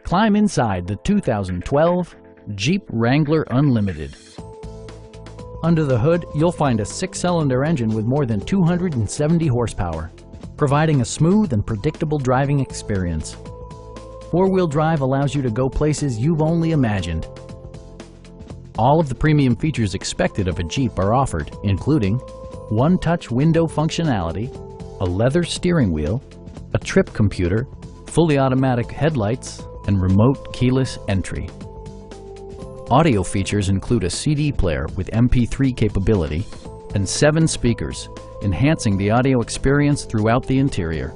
Climb inside the 2012 Jeep Wrangler Unlimited. Under the hood, you'll find a 6-cylinder engine with more than 270 horsepower, providing a smooth and predictable driving experience. Four-wheel drive allows you to go places you've only imagined. All of the premium features expected of a Jeep are offered, including one-touch window functionality, a leather steering wheel, a trip computer, fully automatic headlights, and remote keyless entry. Audio features include a CD player with MP3 capability and 7 speakers, enhancing the audio experience throughout the interior.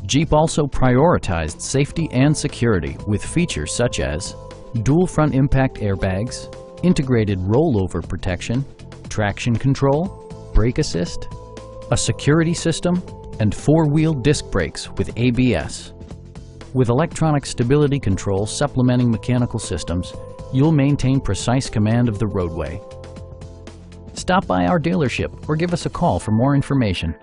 Jeep also prioritized safety and security with features such as dual front impact airbags, integrated rollover protection, traction control, brake assist, a security system, and 4-wheel disc brakes with ABS. With electronic stability control supplementing mechanical systems, you'll maintain precise command of the roadway. Stop by our dealership or give us a call for more information.